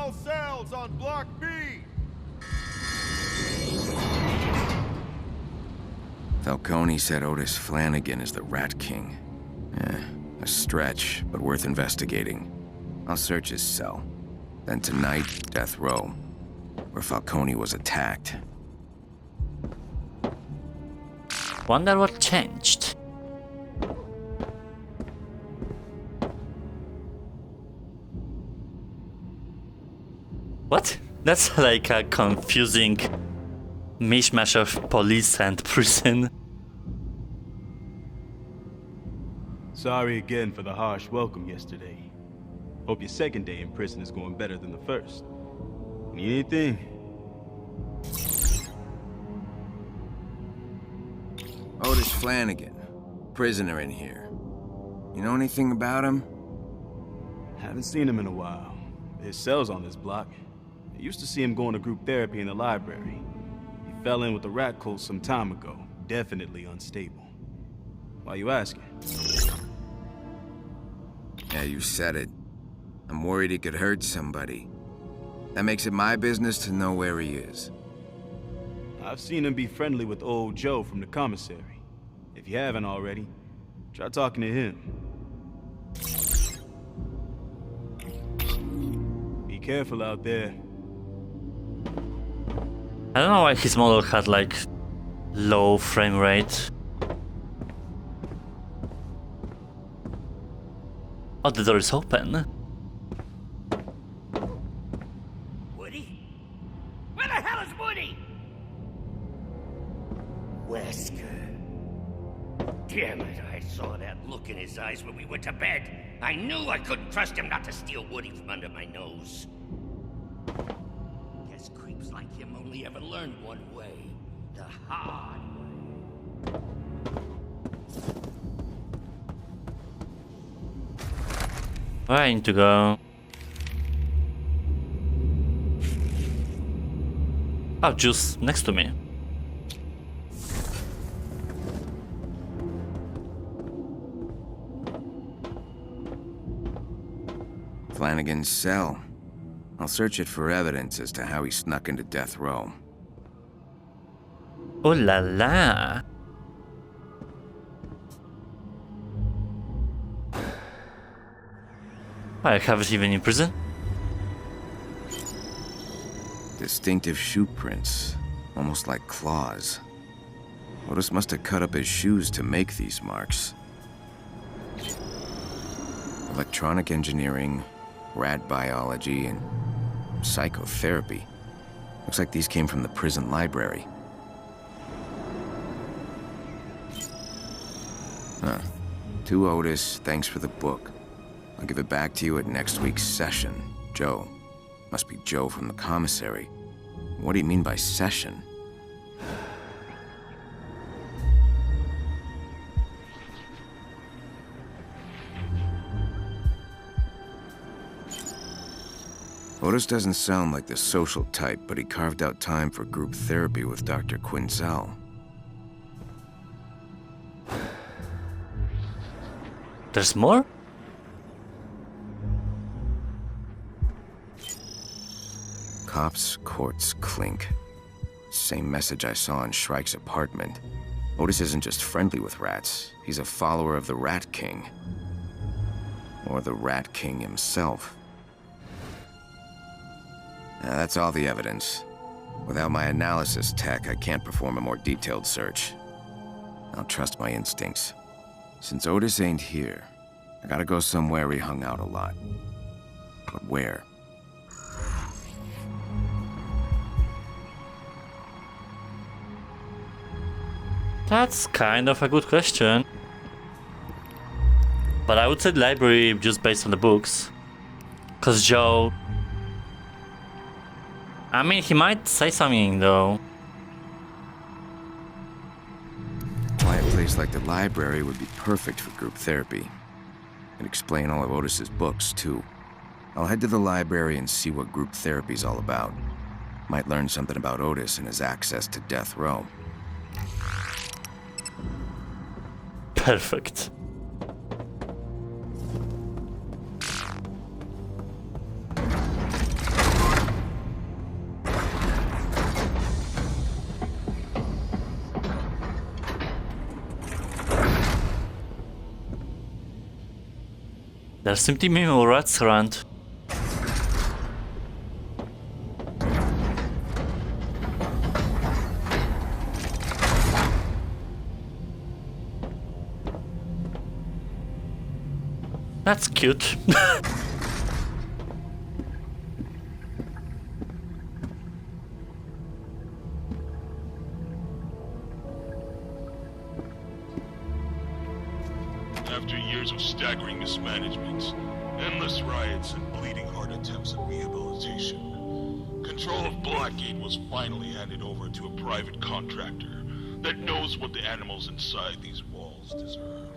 all cells on Block B. Falcone said Otis Flanagan is the Rat King. A stretch, but worth investigating. I'll search his cell. Then tonight, death row, where Falcone was attacked. Wonder what changed. What? That's like a confusing mishmash of police and prison. Sorry again for the harsh welcome yesterday. Hope your second day in prison is going better than the first. Need anything? Otis Flanagan, prisoner in here. You know anything about him? Haven't seen him in a while. His cell's on this block. I used to see him going to group therapy in the library. He fell in with the rat cult some time ago. Definitely unstable. Why you asking? Yeah, you said it. I'm worried he could hurt somebody. That makes it my business to know where he is. I've seen him be friendly with old Joe from the commissary. If you haven't already, try talking to him. Be careful out there. I don't know why his model had like low frame rate. Oh, the door is open. Woody? Where the hell is Woody? Wesker. Damn it, I saw that look in his eyes when we went to bed. I knew I couldn't trust him not to steal Woody from under my nose. Guess creeps like him only ever learn one way. The hard way. Where I need to go? Oh, just next to me. Flanagan's cell. I'll search it for evidence as to how he snuck into death row. Oh la la. I haven't even in prison. Distinctive shoe prints, almost like claws. Otis must have cut up his shoes to make these marks. Electronic engineering, rat biology, and psychotherapy. Looks like these came from the prison library. Huh. To Otis, thanks for the book. I'll give it back to you at next week's session. Joe. Must be Joe from the commissary. What do you mean by session? Otis doesn't sound like the social type, but he carved out time for group therapy with Dr. Quinzel. There's more? Cops, courts, clink. Same message I saw in Shrike's apartment. Otis isn't just friendly with rats, he's a follower of the Rat King. Or the Rat King himself. Now, that's all the evidence. Without my analysis tech, I can't perform a more detailed search. I'll trust my instincts. Since Otis ain't here, I gotta go somewhere he hung out a lot. But where? That's kind of a good question. But I would say library just based on the books. Cause Joe... I mean, he might say something though. A quiet place like the library would be perfect for group therapy. And explain all of Otis's books, too. I'll head to the library and see what group therapy's all about. Might learn something about Otis and his access to death row. Perfect. There seem to be more rats around. That's cute. After years of staggering mismanagement, endless riots, and bleeding heart attempts at rehabilitation, control of Blackgate was finally handed over to a private contractor that knows what the animals inside these walls deserve.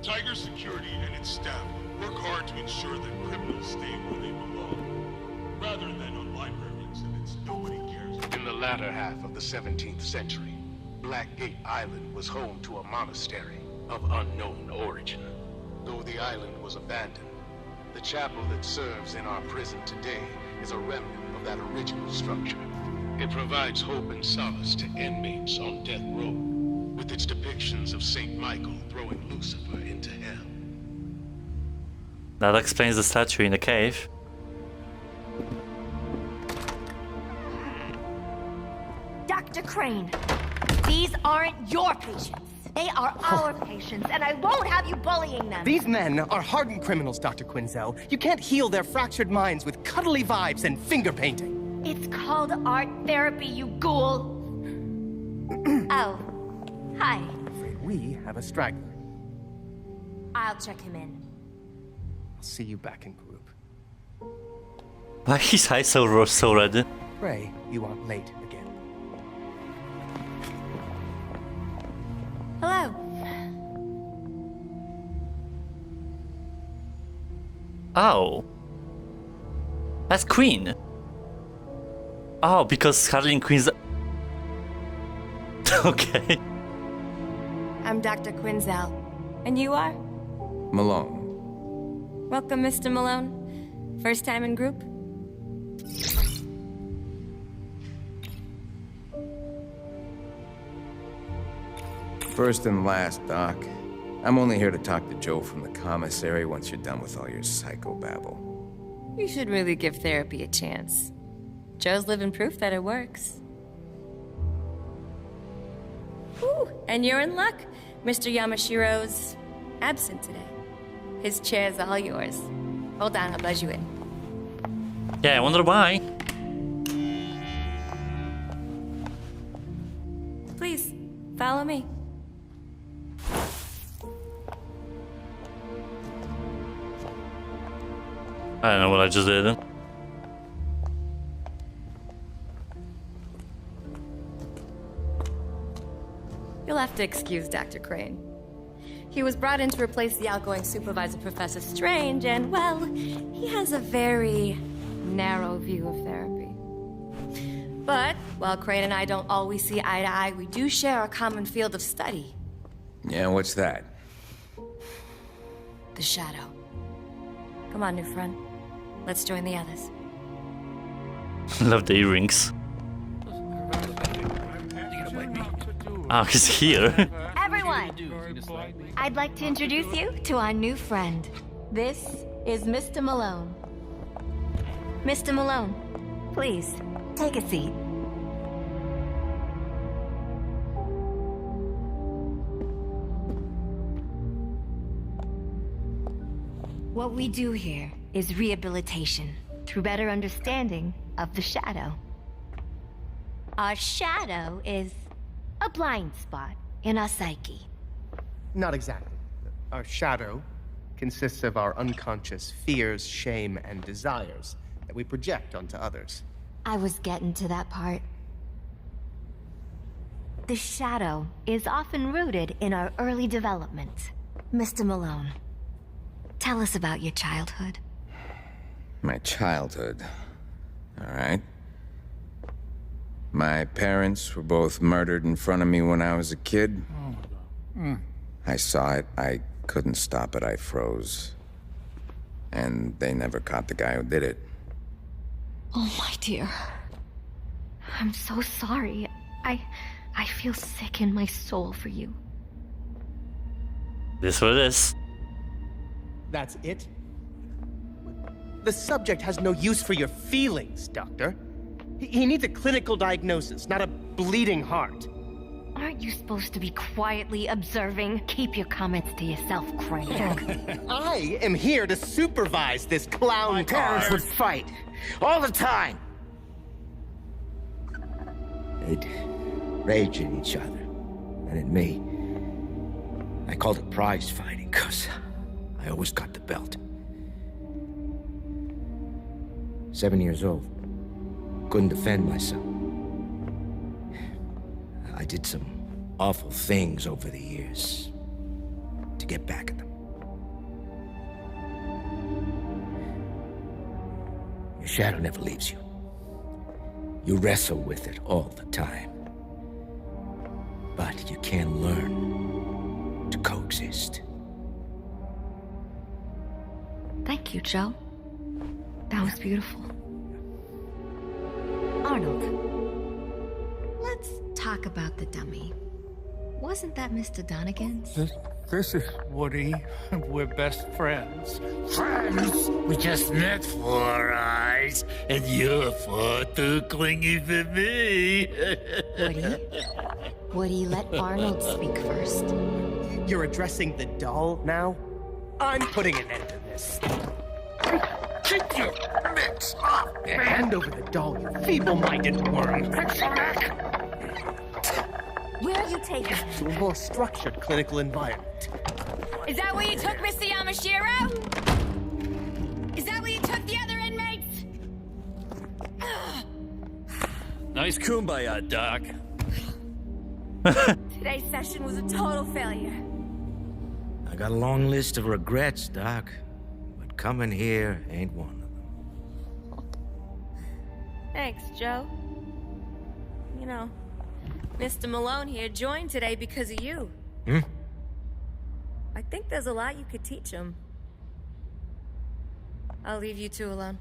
Tiger Security and its staff work hard to ensure that criminals stay where they belong, rather than on library exhibits nobody cares about. In the latter half of the 17th century, Blackgate Island was home to a monastery of unknown origin. Though the island was abandoned, the chapel that serves in our prison today is a remnant of that original structure. It provides hope and solace to inmates on death row, with its depictions of Saint Michael throwing Lucifer into hell. That explains the statue in the cave. Dr. Crane, these aren't your patients. They are our patients, and I won't have you bullying them. These men are hardened criminals, Dr. Quinzel. You can't heal their fractured minds with cuddly vibes and finger painting. It's called art therapy, you ghoul. Oh, hi. I'm afraid we have a straggler. I'll check him in. I'll see you back in group. Why is his eyes so red? Pray you aren't late again. Hello. Oh. That's Queen. Oh, because Harley Quinn's... Okay. I'm Dr. Quinzel. And you are? Malone. Welcome, Mr. Malone. First time in group? First and last, Doc. I'm only here to talk to Joe from the commissary once you're done with all your psychobabble. You should really give therapy a chance. Joe's living proof that it works. Ooh, and you're in luck. Mr. Yamashiro's absent today. His chair's all yours. Hold on, I'll buzz you in. Yeah, I wonder why. Please, follow me. I don't know what I just did. You'll have to excuse Dr. Crane. He was brought in to replace the outgoing supervisor, Professor Strange, and, well, he has a very narrow view of therapy. But, while Crane and I don't always see eye to eye, we do share a common field of study. Yeah, what's that? The shadow. Come on, new friend. Let's join the others. Love the earrings. Oh, he's here. Everyone, I'd like to introduce you to our new friend. This is Mr. Malone. Mr. Malone, please, take a seat. What we do here is rehabilitation through better understanding of the shadow. Our shadow is a blind spot in our psyche. Not exactly. Our shadow consists of our unconscious fears, shame, and desires that we project onto others. I was getting to that part. The shadow is often rooted in our early development. Mr. Malone, tell us about your childhood. My childhood. All right. My parents were both murdered in front of me when I was a kid. I saw it. I couldn't stop it. I froze. And they never caught the guy who did it. Oh, my dear. I'm so sorry. I feel sick in my soul for you. This what it is. That's it? The subject has no use for your feelings, Doctor. He needs a clinical diagnosis, not a bleeding heart. Aren't you supposed to be quietly observing? Keep your comments to yourself, Craig. I am here to supervise this clown My car. parents would fight all the time. They'd rage at each other and at me. I called it prize fighting because I always got the belt. 7 years old. Couldn't defend myself. I did some awful things over the years to get back at them. Your shadow never leaves you. You wrestle with it all the time. But you can learn to coexist. Thank you, Joe. That was beautiful. Arnold, let's talk about the dummy. Wasn't that Mr. Donegan's? This is Woody. We're best friends. Friends? We just met 4 eyes, and you're far too clingy for me. Woody, let Arnold speak first. You're addressing the doll now? I'm putting an end to this. Keep your mitts off! Hand over the doll, you feeble-minded worm. Where are you taking him? To a more structured clinical environment. Is that where you took Mr. Yamashiro? Is that where you took the other inmates? Nice kumbaya, Doc. Today's session was a total failure. I got a long list of regrets, Doc. But coming here ain't one of them. Thanks, Joe. You know, Mr. Malone here joined today because of you. I think there's a lot you could teach him. I'll leave you two alone.